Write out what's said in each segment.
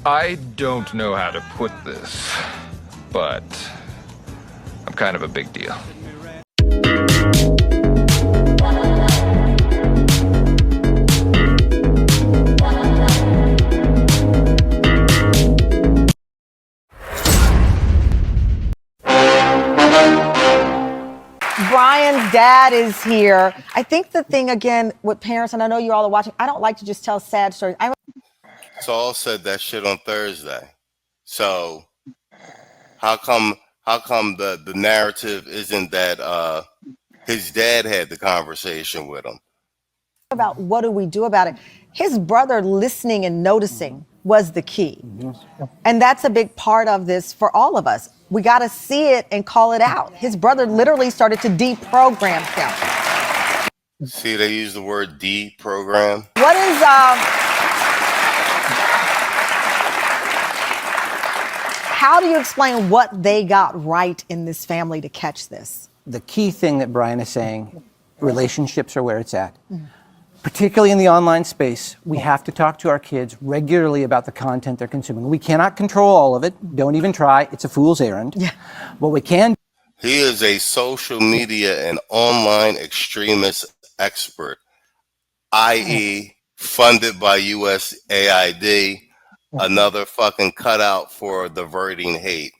I don't know how to put this, but I'm kind of a big deal. Brian's dad is here. I think the thing again with parents, and I know you all are watching, I don't like to just tell sad stories. Saul said that shit on Thursday. So how come the narrative isn't that his dad had the conversation with him? About what do we do about it? His brother listening and noticing was the key. And that's a big part of this for all of us. We got to see it and call it out. His brother literally started to deprogram him. See, they use the word deprogram. What is how do you explain what they got right in this family to catch this? The key thing that Brian is saying, relationships are where it's at. Particularly in the online space, we have to talk to our kids regularly about the content they're consuming. We cannot control all of it. Don't even try. It's a fool's errand. Yeah. What we can. He is a social media and online extremist expert, i.e. funded by USAID, another fucking cutout for diverting hate.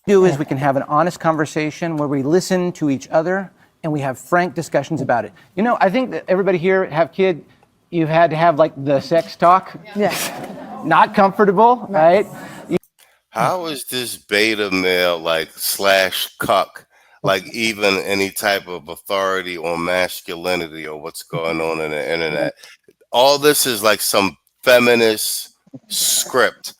Do is we can have an honest conversation where we listen to each other and we have frank discussions about it. You know, I think that everybody here have kid, you've had to have like the sex talk. Yes. Not comfortable, right? How is this beta male like /cuck like even any type of authority on masculinity or what's going on in the internet? All this is like some feminist script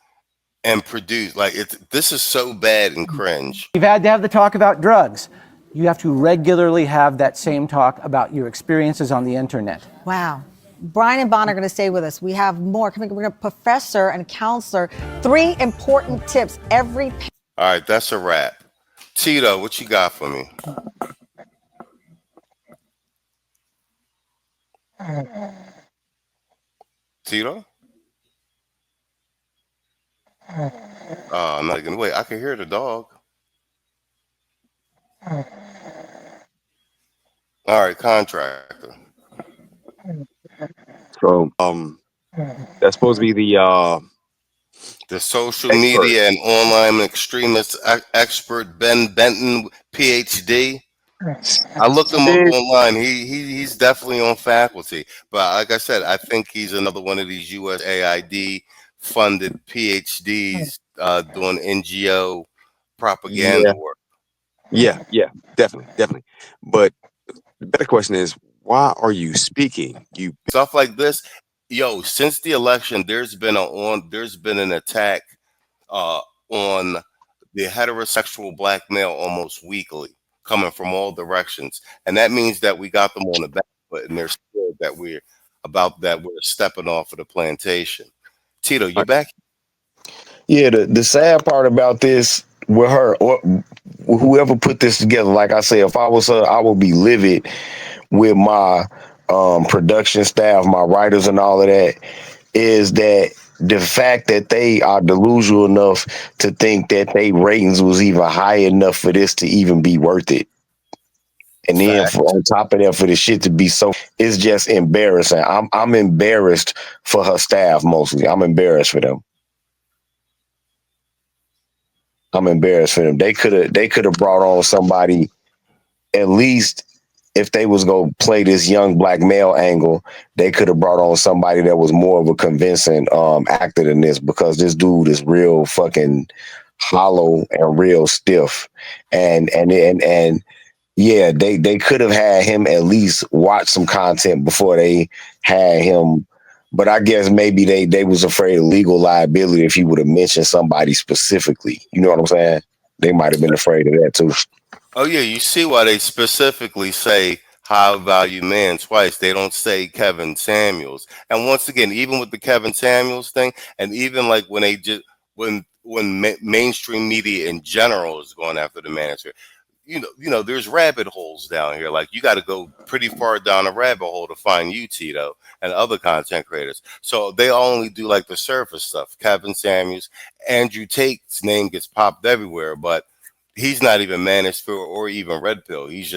and produced. Like this is so bad and cringe. You've had to have the talk about drugs. You have to regularly have that same talk about your experiences on the internet. Wow. Brian and Bon are going to stay with us. We have more. We're going to professor and counselor. 3 important tips every. All right, that's a wrap. Tito, what you got for me? Tito? Oh, I'm not gonna wait. I can hear the dog. All right, contractor. So that's supposed to be the social media and online extremist expert Ben Benton, PhD. I looked him up online. He's definitely on faculty, but like I said, I think he's another one of these USAID funded PhDs doing NGO propaganda work. Yeah, definitely. But the better question is, why are you speaking? You stuff like this, yo. Since the election, there's been an attack on the heterosexual black male almost weekly, coming from all directions, and that means that we got them on the back foot, and they're scared that we're stepping off of the plantation. Tito, you back? Yeah, the sad part about this with her, or whoever put this together, like I said, if I was her, I would be livid with my production staff, my writers and all of that, is that the fact that they are delusional enough to think that they ratings was even high enough for this to even be worth it. And then on top of that, for the shit to be so, it's just embarrassing. I'm embarrassed for her staff mostly. I'm embarrassed for them. They could have brought on somebody, at least if they was gonna play this young black male angle, they could have brought on somebody that was more of a convincing actor than this, because this dude is real fucking hollow and real stiff. And yeah, they could have had him at least watch some content before they had him. But I guess maybe they was afraid of legal liability if he would have mentioned somebody specifically. You know what I'm saying? They might have been afraid of that too. Oh yeah, you see why they specifically say high value man twice. They don't say Kevin Samuels. And once again, even with the Kevin Samuels thing, and even like when mainstream media in general is going after the Manosphere, there's rabbit holes down here. Like, you got to go pretty far down a rabbit hole to find you, Tito, and other content creators. So they only do like the surface stuff. Kevin Samuels, Andrew Tate's name gets popped everywhere, but he's not even Manosphere or even Red Pill. He's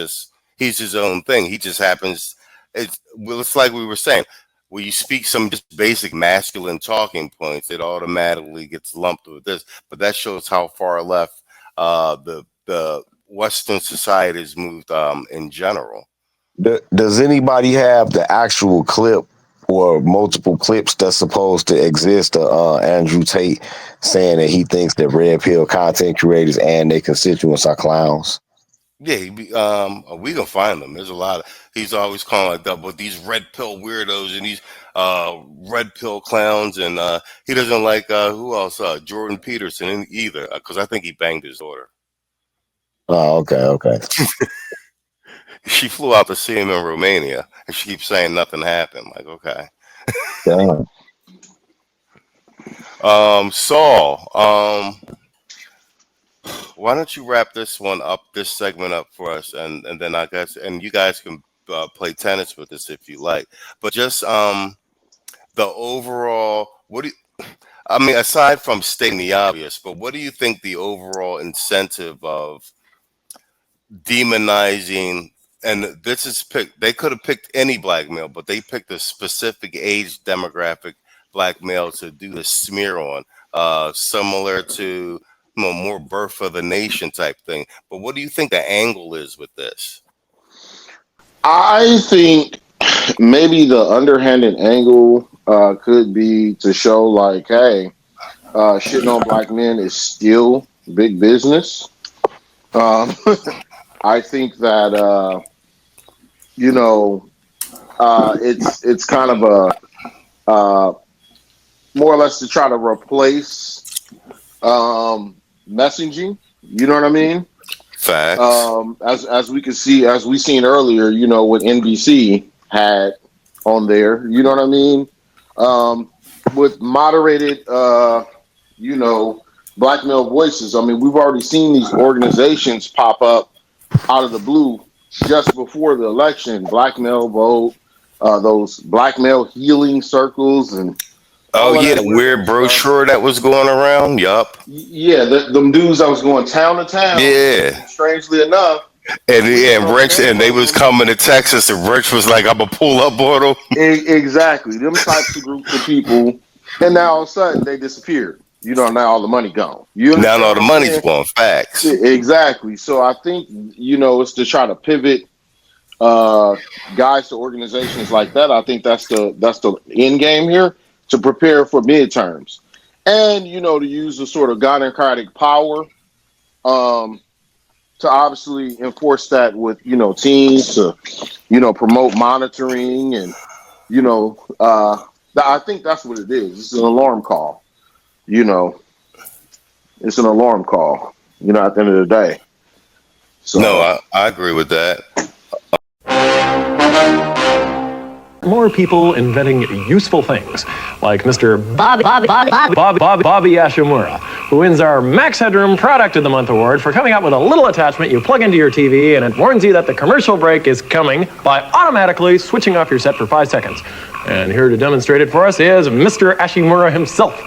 his own thing. He just happens. It's like we were saying. When you speak some just basic masculine talking points, it automatically gets lumped with this. But that shows how far left the Western society has moved in general. Does anybody have the actual clip or multiple clips that's supposed to exist of Andrew Tate saying that he thinks that red pill content creators and their constituents are clowns? Yeah, we can find them. There's a lot of. He's always calling like that, but these red pill weirdos and these red pill clowns, and he doesn't like who else? Jordan Peterson either, because I think he banged his daughter. Oh, okay. She flew out to see him in Romania, and she keeps saying nothing happened. Like, okay. Damn. Saul, why don't you wrap this segment up for us, and then I guess, and you guys can play tennis with this if you like. But just the overall, aside from stating the obvious, but what do you think the overall incentive of demonizing? And this is picked. They could have picked any black male, but they picked a specific age demographic black male to do the smear on, similar to more birth of the nation type thing. But what do you think the angle is with this? I think maybe the underhanded angle could be to show like, hey, shitting on black men is still big business. I think that it's kind of a more or less to try to replace messaging. You know what I mean? Facts. As we could see, as we seen earlier, what NBC had on there. You know what I mean? With moderated, black male voices. I mean, we've already seen these organizations pop up out of the blue just before the election. Black male vote, those black male healing circles, and the weird brochure that was going around. Yup. Yeah, them dudes that was going town to town. Yeah. Strangely enough. And Rich, and they was coming to Texas, and Rich was like, "I'm gonna pull up on them." Exactly, them types of groups of people, and now all of a sudden they disappeared. Now all the money gone. Now all the money's gone. Facts. Exactly. So I think it's to try to pivot guys to organizations like that. I think that's the end game here, to prepare for midterms, and to use the sort of democratic power to obviously enforce that with teams to promote monitoring, and I think that's what it is. It's an alarm call. It's an alarm call. At the end of the day. So no, I agree with that. More people inventing useful things, like Mr. Bobby Ashimura, who wins our Max Headroom Product of the Month award for coming up with a little attachment you plug into your TV, and it warns you that the commercial break is coming by automatically switching off your set for 5 seconds. And here to demonstrate it for us is Mr. Ashimura himself.